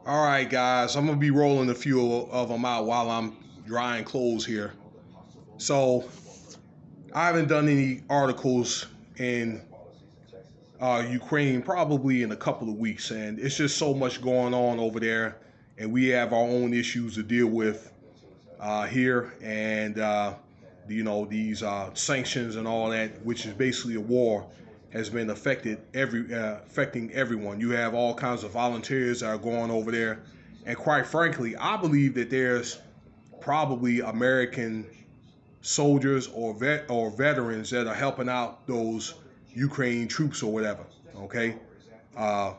All right, guys, I'm gonna be rolling a few of them out while I'm drying clothes here. So I haven't done any articles in Ukraine probably in a couple of weeks, and it's just so much going on over there, and we have our own issues to deal with here, and these sanctions and all that, which is basically a war, has been affecting everyone. You have all kinds of volunteers that are going over there, and quite frankly, I believe that there's probably American soldiers or veterans that are helping out those Ukraine troops or whatever. Okay, uh,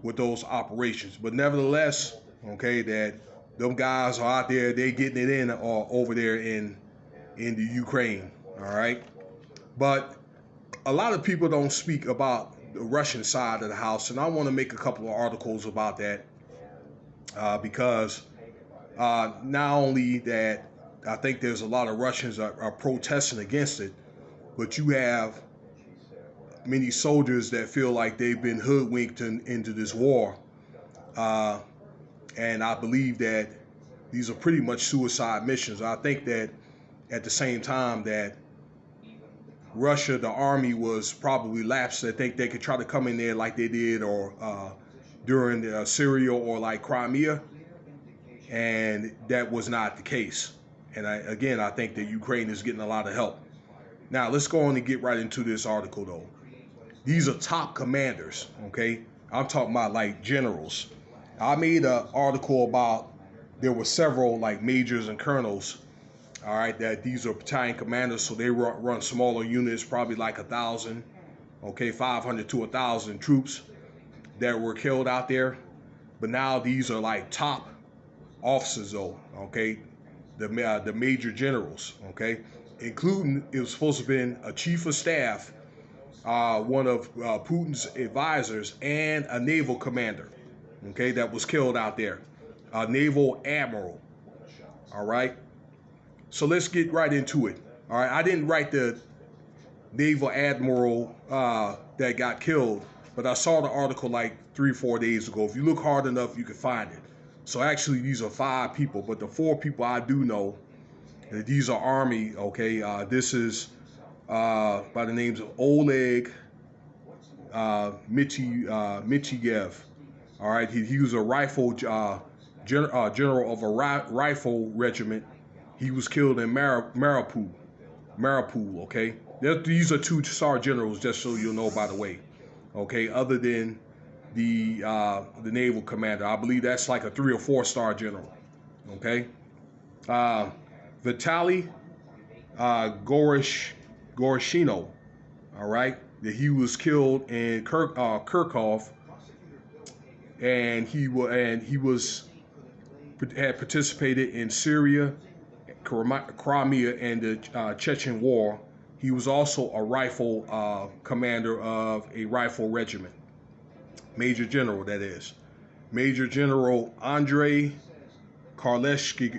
with those operations, but nevertheless, okay, that them guys are out there, they getting it in or over there in the Ukraine. All right, but a lot of people don't speak about the Russian side of the house, and I want to make a couple of articles about that because not only that I think there's a lot of Russians are protesting against it, but you have many soldiers that feel like they've been hoodwinked into this war. Uh, and I believe that these are pretty much suicide missions. I think that at the same time that Russia, the army was probably lapsed. I think they could try to come in there like they did or during Syria or like Crimea, and that was not the case. And I think that Ukraine is getting a lot of help. Now, let's go on and get right into this article, though. These are top commanders, okay? I'm talking about like generals. I made an article about there were several like majors and colonels, all right, that these are battalion commanders, so they run smaller units, probably like 1,000, okay, 500 to 1,000 troops that were killed out there. But now these are like top officers, though, okay, the major generals, okay, including it was supposed to have been a chief of staff, one of Putin's advisors, and a naval commander, okay, that was killed out there, a naval admiral. All right, so let's get right into it. All right, I didn't write the naval admiral that got killed, but I saw the article like 3 or 4 days ago. If you look hard enough, you can find it. So actually, these are 5 people, but the 4 people I do know, these are Army. Okay, this is by the names of Oleg Michiev. All right, he was a rifle general of a rifle regiment. He was killed in Mariupol. Mariupol, okay? These are 2 star generals, just so you'll know, by the way. Okay, other than the naval commander, I believe that's like a 3 or 4 star general. Okay, uh, Vitaly Goroshino. All right, that he was killed in Kirkov, and he was had participated in Syria, Crimea, and the Chechen War. He was also a rifle commander of a rifle regiment, Major General, that is. Major General Andrei Karleshnikov.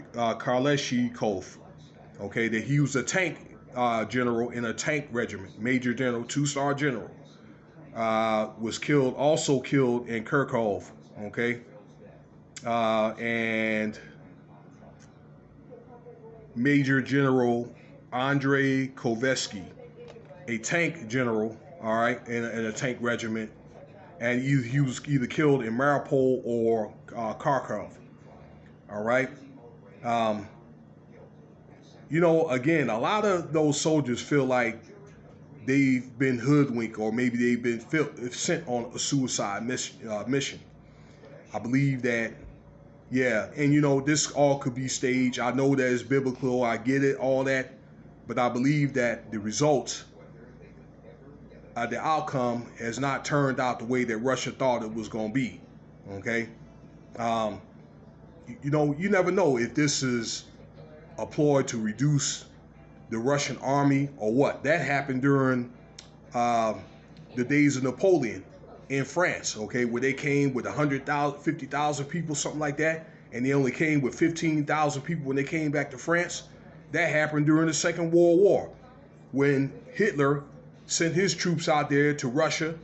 Okay, that he was a tank general in a tank regiment, Major General, 2 star general. Was also killed in Kirkov. Okay, and Major General Andrei Kovetsky, a tank general, all right, in a tank regiment, and he was either killed in Mariupol or Kharkov, all right. Um, again, a lot of those soldiers feel like they've been hoodwinked or maybe they've been sent on a suicide mission. I believe that, yeah, and this all could be staged. I know that it's biblical, I get it, all that, but I believe that the results, the outcome has not turned out the way that Russia thought it was going to be. Okay, um, you never know if this is a ploy to reduce the Russian army or what. That happened during uh, the days of Napoleon in France, okay, where they came with 100,000, 50,000 people, something like that, and they only came with 15,000 people when they came back to France. That happened during the Second World War when Hitler sent his troops out there to Russia,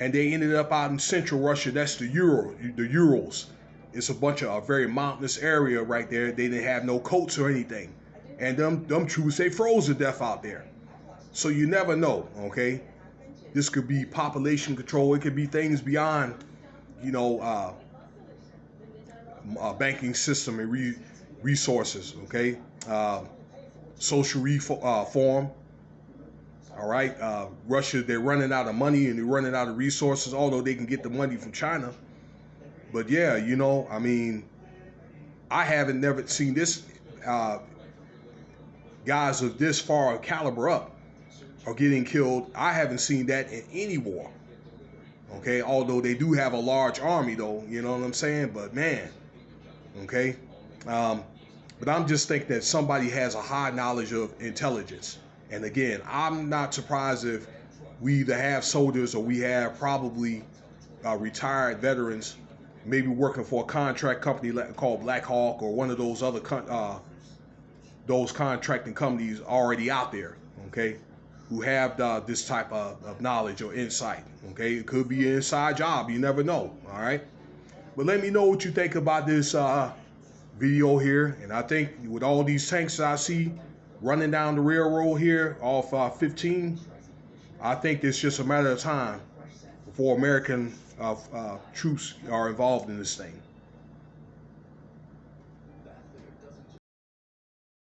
and they ended up out in central Russia. That's the Urals. it's a bunch of a very mountainous area right there. They didn't have no coats or anything, and them troops, they froze to death out there. So you never know, okay? This could be population control. It could be things beyond, you know, banking system and resources, okay? Social reform, all right? Russia, they're running out of money and they're running out of resources, although they can get the money from China. But yeah, you know, I mean, I haven't never seen this, guys of this far caliber up are getting killed. I haven't seen that in any war, okay? Although they do have a large army though, you know what I'm saying? But man, okay? But I'm just thinking that somebody has a high knowledge of intelligence. And again, I'm not surprised if we either have soldiers or we have probably retired veterans, maybe working for a contract company called Black Hawk or one of those other those contracting companies already out there, okay, who have this type of knowledge or insight, okay? It could be an inside job. You never know, all right? But let me know what you think about this video here. And I think with all these tanks that I see running down the railroad here off 15, I think it's just a matter of time before American troops are involved in this thing.